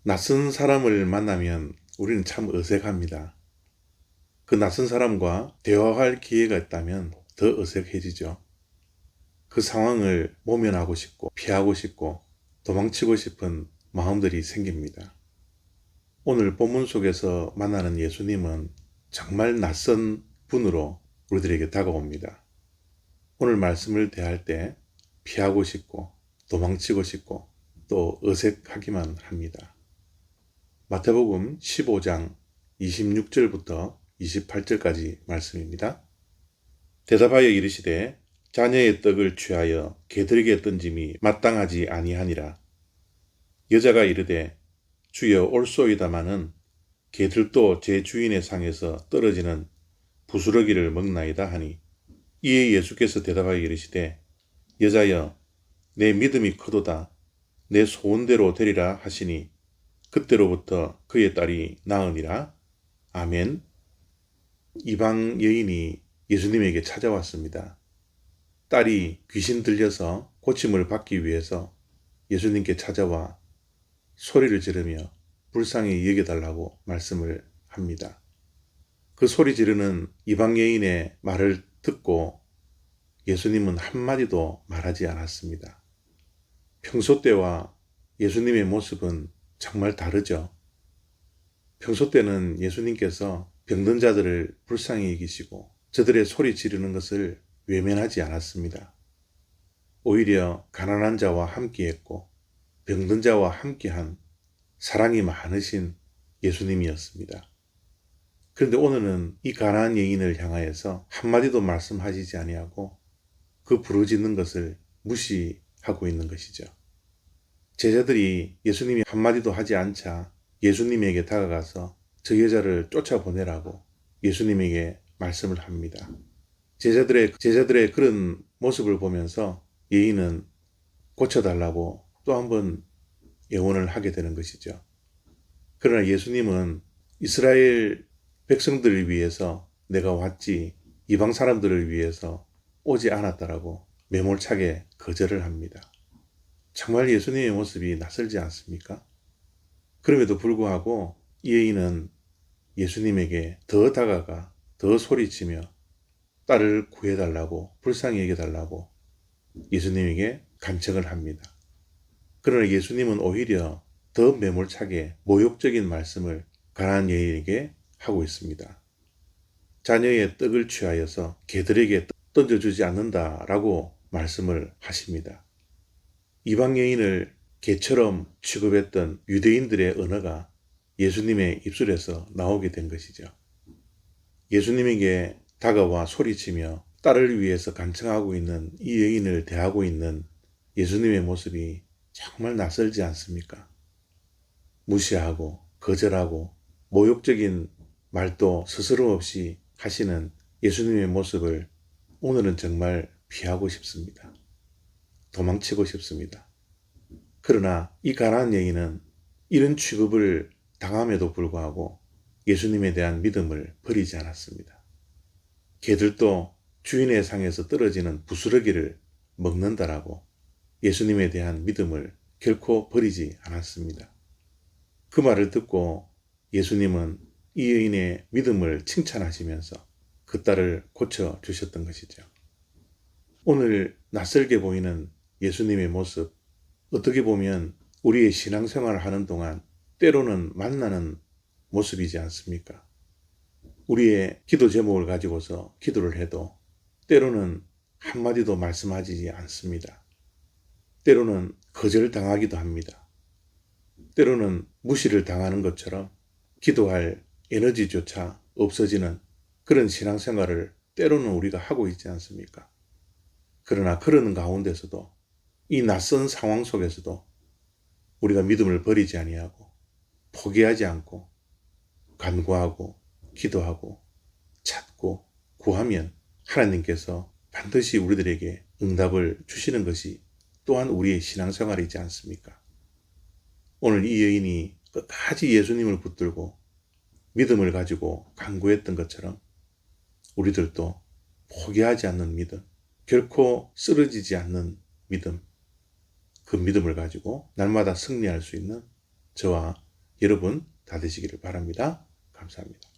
낯선 사람을 만나면 우리는 참 어색합니다. 그 낯선 사람과 대화할 기회가 있다면 더 어색해지죠. 그 상황을 모면하고 싶고 피하고 싶고 도망치고 싶은 마음들이 생깁니다. 오늘 본문 속에서 만나는 예수님은 정말 낯선 분으로 우리들에게 다가옵니다. 오늘 말씀을 대할 때 피하고 싶고 도망치고 싶고 또 어색하기만 합니다. 마태복음 15장 26절부터 28절까지 말씀입니다. 대답하여 이르시되 자녀의 떡을 취하여 개들에게 던짐이 마땅하지 아니하니라. 여자가 이르되 주여 올소이다마는 개들도 제 주인의 상에서 떨어지는 부스러기를 먹나이다 하니, 이에 예수께서 대답하여 이르시되 여자여 내 믿음이 크도다. 내 소원대로 되리라 하시니 그때로부터 그의 딸이 나으니라. 아멘. 이방 여인이 예수님에게 찾아왔습니다. 딸이 귀신 들려서 고침을 받기 위해서 예수님께 찾아와 소리를 지르며 불쌍히 여겨달라고 말씀을 합니다. 그 소리 지르는 이방 여인의 말을 듣고 예수님은 한마디도 말하지 않았습니다. 평소 때와 예수님의 모습은 정말 다르죠. 평소 때는 예수님께서 병든 자들을 불쌍히 여기시고 저들의 소리 지르는 것을 외면하지 않았습니다. 오히려 가난한 자와 함께했고 병든 자와 함께한 사랑이 많으신 예수님이었습니다. 그런데 오늘은 이 가난한 여인을 향하여서 한마디도 말씀하시지 아니하고 그 부르짖는 것을 무시하고 있는 것이죠. 제자들이 예수님이 한마디도 하지 않자 예수님에게 다가가서 저 여자를 쫓아보내라고 예수님에게 말씀을 합니다. 제자들의 그런 모습을 보면서 여인은 고쳐달라고 또 한번 애원을 하게 되는 것이죠. 그러나 예수님은 이스라엘 백성들을 위해서 내가 왔지 이방 사람들을 위해서 오지 않았다라고 매몰차게 거절을 합니다. 정말 예수님의 모습이 낯설지 않습니까? 그럼에도 불구하고 이 여인은 예수님에게 더 다가가 더 소리치며 딸을 구해달라고 불쌍히 여겨달라고 예수님에게 간청을 합니다. 그러나 예수님은 오히려 더 매몰차게 모욕적인 말씀을 가난한 여인에게 하고 있습니다. 자녀의 떡을 취하여서 개들에게 던져주지 않는다라고 말씀을 하십니다. 이방 여인을 개처럼 취급했던 유대인들의 언어가 예수님의 입술에서 나오게 된 것이죠. 예수님에게 다가와 소리치며 딸을 위해서 간청하고 있는 이 여인을 대하고 있는 예수님의 모습이 정말 낯설지 않습니까? 무시하고 거절하고 모욕적인 말도 스스럼없이 하시는 예수님의 모습을 오늘은 정말 피하고 싶습니다. 도망치고 싶습니다. 그러나 이 가난한 여인은 이런 취급을 당함에도 불구하고 예수님에 대한 믿음을 버리지 않았습니다. 개들도 주인의 상에서 떨어지는 부스러기를 먹는다라고 예수님에 대한 믿음을 결코 버리지 않았습니다. 그 말을 듣고 예수님은 이 여인의 믿음을 칭찬하시면서 그 딸을 고쳐주셨던 것이죠. 오늘 낯설게 보이는 예수님의 모습, 어떻게 보면 우리의 신앙생활을 하는 동안 때로는 만나는 모습이지 않습니까? 우리의 기도 제목을 가지고서 기도를 해도 때로는 한마디도 말씀하지 않습니다. 때로는 거절당하기도 합니다. 때로는 무시를 당하는 것처럼 기도할 에너지조차 없어지는 그런 신앙생활을 때로는 우리가 하고 있지 않습니까? 그러나 그러는 가운데서도 이 낯선 상황 속에서도 우리가 믿음을 버리지 아니하고 포기하지 않고 간구하고 기도하고 찾고 구하면 하나님께서 반드시 우리들에게 응답을 주시는 것이 또한 우리의 신앙생활이지 않습니까? 오늘 이 여인이 끝까지 예수님을 붙들고 믿음을 가지고 간구했던 것처럼 우리들도 포기하지 않는 믿음, 결코 쓰러지지 않는 믿음, 그 믿음을 가지고 날마다 승리할 수 있는 저와 여러분 다 되시기를 바랍니다. 감사합니다.